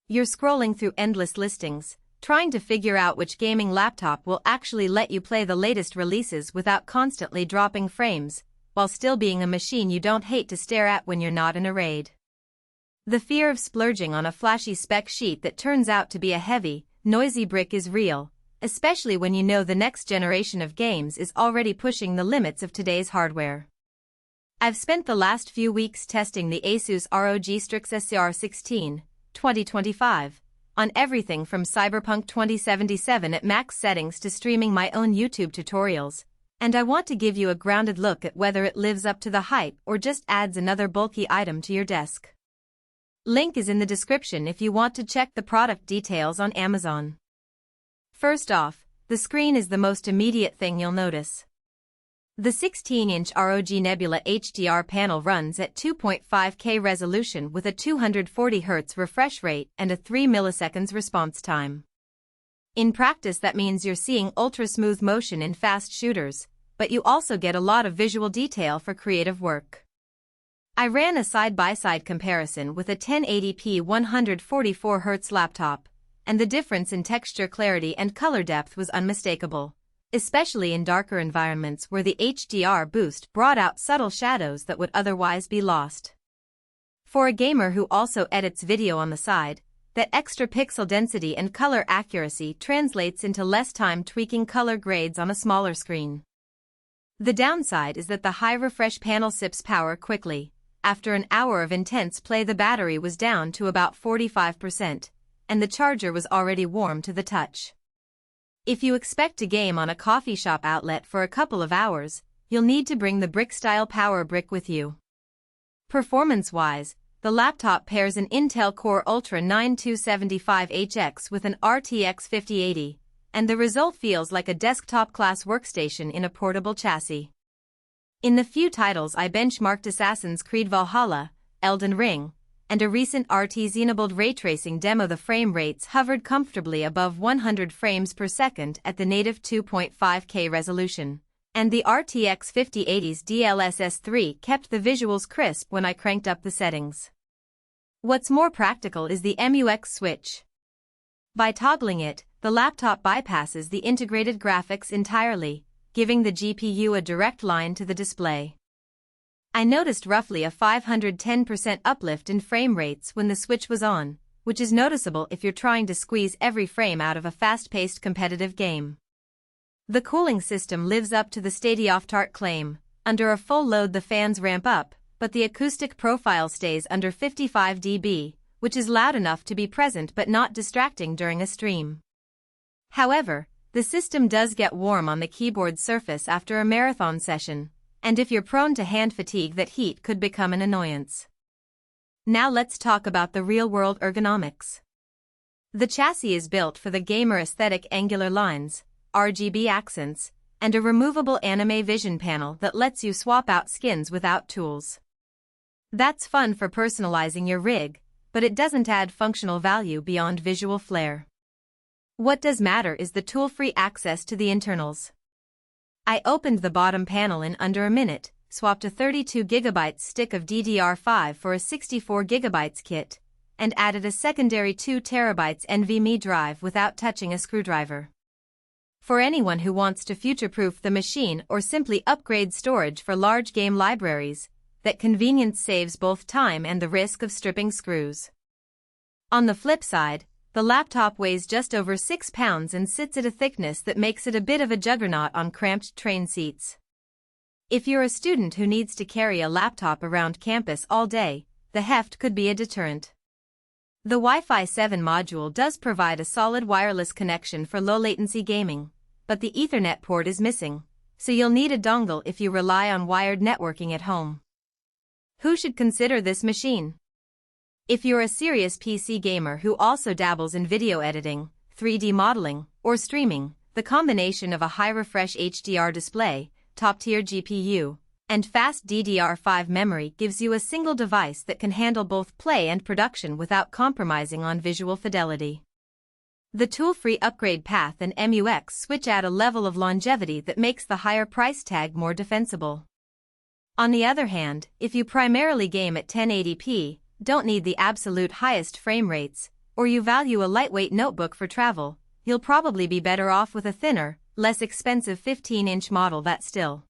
You're scrolling through endless listings, trying to figure out which gaming laptop will actually let you play the latest releases without constantly dropping frames, while still being a machine you don't hate to stare at when you're not in a raid. The fear of splurging on a flashy spec sheet that turns out to be a heavy, noisy brick is real, especially when you know the next generation of games is already pushing the limits of today's hardware. I've spent the last few weeks testing the ASUS ROG Strix SR16, 2025, on everything from Cyberpunk 2077 at max settings to streaming my own YouTube tutorials, and I want to give you a grounded look at whether it lives up to the hype or just adds another bulky item to your desk. Link is in the description if you want to check the product details on Amazon. First off, the screen is the most immediate thing you'll notice. The 16-inch ROG Nebula HDR panel runs at 2.5K resolution with a 240Hz refresh rate and a 3 milliseconds response time. In practice that means you're seeing ultra-smooth motion in fast shooters, but you also get a lot of visual detail for creative work. I ran a side-by-side comparison with a 1080p 144Hz laptop, and the difference in texture clarity and color depth was unmistakable, especially in darker environments where the HDR boost brought out subtle shadows that would otherwise be lost. For a gamer who also edits video on the side, that extra pixel density and color accuracy translates into less time tweaking color grades on a smaller screen. The downside is that the high refresh panel sips power quickly. After an hour of intense play, the battery was down to about 45%, and the charger was already warm to the touch. If you expect to game on a coffee shop outlet for a couple of hours, you'll need to bring the brick-style power brick with you. Performance-wise, the laptop pairs an Intel Core Ultra 9275HX with an RTX 5080, and the result feels like a desktop-class workstation in a portable chassis. In the few titles I benchmarked, Assassin's Creed Valhalla, Elden Ring, and a recent RT Xenoblade ray tracing demo, the frame rates hovered comfortably above 100 frames per second at the native 2.5K resolution, and the RTX 5080's DLSS 3 kept the visuals crisp when I cranked up the settings. What's more practical is the MUX switch. By toggling it, the laptop bypasses the integrated graphics entirely, giving the GPU a direct line to the display. I noticed roughly a 510% uplift in frame rates when the switch was on, which is noticeable if you're trying to squeeze every frame out of a fast-paced competitive game. The cooling system lives up to the state-of-the-art claim. Under a full load the fans ramp up, but the acoustic profile stays under 55 dB, which is loud enough to be present but not distracting during a stream. However, the system does get warm on the keyboard surface after a marathon session, and if you're prone to hand fatigue, that heat could become an annoyance. Now let's talk about the real-world ergonomics. The chassis is built for the gamer aesthetic: angular lines, RGB accents, and a removable anime vision panel that lets you swap out skins without tools. That's fun for personalizing your rig, but it doesn't add functional value beyond visual flair. What does matter is the tool-free access to the internals. I opened the bottom panel in under a minute, swapped a 32GB stick of DDR5 for a 64GB kit, and added a secondary 2TB NVMe drive without touching a screwdriver. For anyone who wants to future-proof the machine or simply upgrade storage for large game libraries, that convenience saves both time and the risk of stripping screws. On the flip side, the laptop weighs just over 6 pounds and sits at a thickness that makes it a bit of a juggernaut on cramped train seats. If you're a student who needs to carry a laptop around campus all day, the heft could be a deterrent. The Wi-Fi 7 module does provide a solid wireless connection for low-latency gaming, but the Ethernet port is missing, so you'll need a dongle if you rely on wired networking at home. Who should consider this machine? If you're a serious PC gamer who also dabbles in video editing, 3D modeling, or streaming, the combination of a high-refresh HDR display, top-tier GPU, and fast DDR5 memory gives you a single device that can handle both play and production without compromising on visual fidelity. The tool-free upgrade path and MUX switch add a level of longevity that makes the higher price tag more defensible. On the other hand, if you primarily game at 1080p, don't need the absolute highest frame rates, or you value a lightweight notebook for travel, you'll probably be better off with a thinner, less expensive 15-inch model that still